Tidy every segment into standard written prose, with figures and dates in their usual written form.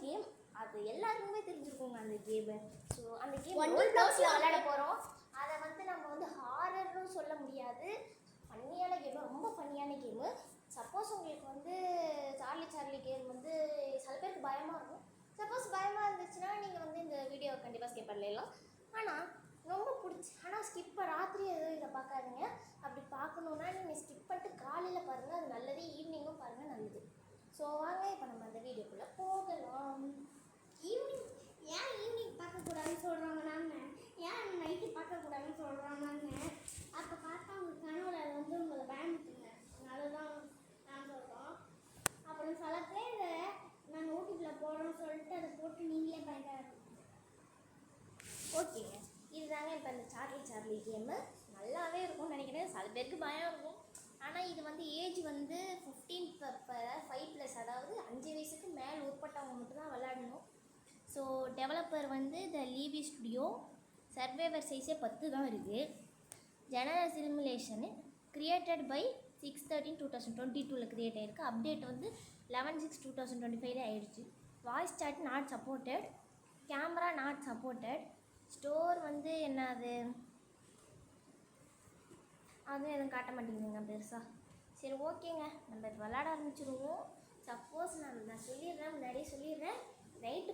Game. அது எல்லாருக்குமே தெரிஞ்சிருக்கோங்க அந்த கேமு. ஸோ அந்த கேம் ரோல் பாக்ஸில் விளையாட போகிறோம். அதை வந்து நம்ம வந்து ஹாரர்னு சொல்ல முடியாது, ஃபன்னியான கேமு, ரொம்ப ஃபன்னியான கேமு. சப்போஸ் உங்களுக்கு வந்து சார்லி கேம் வந்து சில பேருக்கு பயமாக இருக்கும். சப்போஸ் பயமாக இருந்துச்சுன்னா நீங்கள் வந்து இந்த வீடியோ கண்டிப்பாக ஸ்கிப் பண்ணலாம். ஆனால் ரொம்ப பிடிச்சி, ஆனால் ராத்திரி எதுவும் இதை பார்க்காதீங்க. அப்படி பார்க்கணுன்னா நீங்கள் ஸ்கிப் பண்ணிட்டு காலையில் பாருங்கள், அது நல்லது. ஈவினிங்கும் பாருங்கள், நல்லது. ஸோ வாங்க இப்போ நம்ம அந்த வீடியோக்குள்ளே போகலாம். ஈவினிங் பார்க்கக்கூடாதுன்னு சொல்கிறாங்கன்னாங்க, ஏன் நைட்டு பார்க்கக்கூடாதுன்னு சொல்கிறாங்கன்னாங்க. அப்போ பார்த்தா அவங்க கனவுல வந்து உங்களை பயந்துட்டுங்க, அதனால தான் நான் சொல்கிறோம். அப்புறம் சில பேர் நாங்கள் யூடியூப்பில் போடுறோம்னு சொல்லிட்டு அதை போட்டு நீங்களே பயன்படுத்துங்க. ஓகேங்க, இதுதாங்க இப்போ இந்த சார்லி கேமு. நல்லாவே இருக்கும்னு நினைக்கிறேன். சில பேருக்கு பயம் இருக்கும். ஆனால் இது வந்து ஏஜ் வந்து 15 5+, அதாவது 5 வயசுக்கு மேலே உட்பட்டவங்க மட்டும்தான் விளையாடணும். ஸோ டெவலப்பர் வந்து த லீவி ஸ்டுடியோ. சர்வைவர் சைஸே 10 தான் இருக்குது. General simulation created by 6/13/2022 create ஆகிருக்கு. அப்டேட் வந்து 11/6/2025 ஆகிடுச்சு. Voice chat not supported, camera not supported. Store வந்து என்னது அதுவும் எதுவும் காட்ட மாட்டேங்குதுங்க பெருசாக. சரி ஓகேங்க, நம்ம இப்போ விளையாட ஆரம்பிச்சிடுவோம். சப்போஸ் நான் சொல்லிடுறேன், முன்னாடியே சொல்லிடுறேன், நைட்டு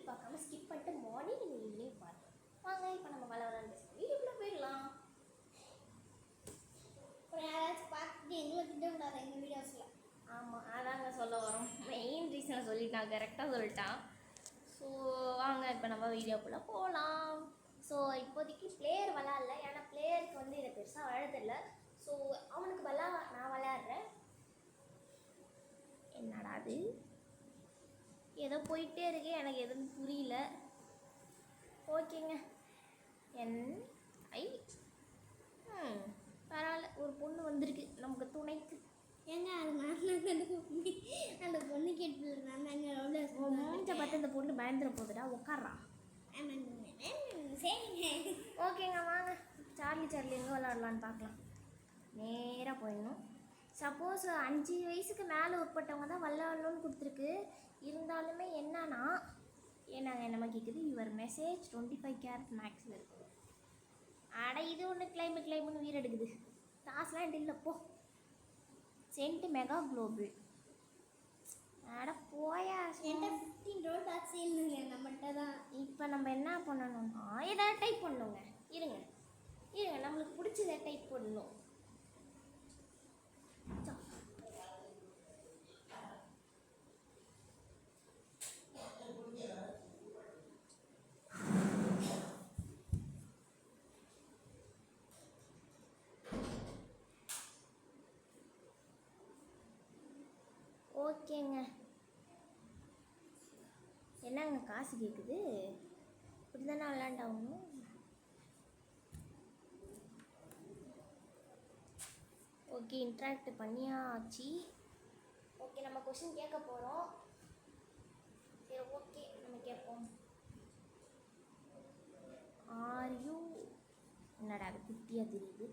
பார்க்காம ஸ்கிப் பண்ணிட்டு மார்னிங் நீங்கள் ஈவினிங் பாருங்கள். வாங்க இப்போ நம்ம விளையாட வீட்டுக்குள்ளே போயிடலாம். அப்புறம் யாராச்சும் பார்த்துட்டு எங்களை திட்டக்கூடாது எங்கள் வீடியோஸில். ஆமாம், அதாங்க சொல்ல வரோம். மெயின் ரீசனை சொல்லிட்டான், கரெக்டாக சொல்லிட்டான். ஸோ வாங்க இப்போ நம்ம வீடியோக்குள்ளே போகலாம். ஸோ இப்போதைக்கு பிளேயர் விளாட்ல, ஏன்னா பிளேயருக்கு வந்து இதை பெருசாக விளையாடுறதில்ல. ஸோ அவனுக்கு நான் விளையாடுறேன். என்னடா அது ஏதோ போயிட்டே இருக்கு, எனக்கு எதுவும் புரியல. ஓகேங்க, பரவாயில்ல, ஒரு பொண்ணு வந்திருக்கு நமக்கு துணைக்கு. ஏங்க அது அந்த பொண்ணு கேட்டு மூஞ்சை பார்த்து இந்த பொண்ணு பயந்துட போகுதுடா, உட்கார்றா. சரிங்க, ஓகேங்க வாங்க சார்லி எங்கே விளாட்லான்னு பார்க்கலாம். நேராக போயிடணும். சப்போஸ் 5 வயசுக்கு மேலே உட்பட்டவங்க தான் விளாட்ணுன்னு கொடுத்துருக்கு. இருந்தாலுமே என்னன்னா என்னம்மா கேட்குது, யுவர் மெசேஜ் 25 கேரட் மேக்ஸில் இருக்குது. அட இது ஒன்று கிளைம்புன்னு உயிர் எடுக்குது. காசுலாம் இல்லைப்போ. Send mega global. அட போயா, $15 இல்லைங்க நம்மகிட்ட தான். இப்போ நம்ம என்ன பண்ணணும்னா எதாவது டைப் பண்ணணுங்க. இருங்க நம்மளுக்கு பிடிச்சதை டைப் பண்ணணும். ஓகேங்க, என்னங்க காசு கேட்குது, இப்படி தானே விளாண்டாகணும். ஓகே, இன்ட்ராக்ட் பண்ணியாச்சு. ஓகே, நம்ம கொஸ்டின் கேட்க போகிறோம். சரி ஓகே, நம்ம கேட்போம். ஆர் என்னடா அது குட்டியாக தெரியுது.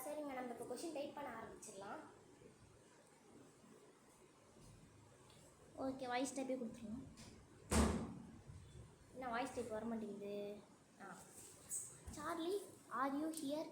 சரிங்க, நம்ம இப்போ கொஸ்டின் டைப் பண்ண ஆரம்பிச்சிடலாம். ஓகே, வாய்ஸ் டைப்பே கொடுத்துருங்க. என்ன வாய்ஸ் டைப் வர மாட்டேங்குது. Charlie, are you here?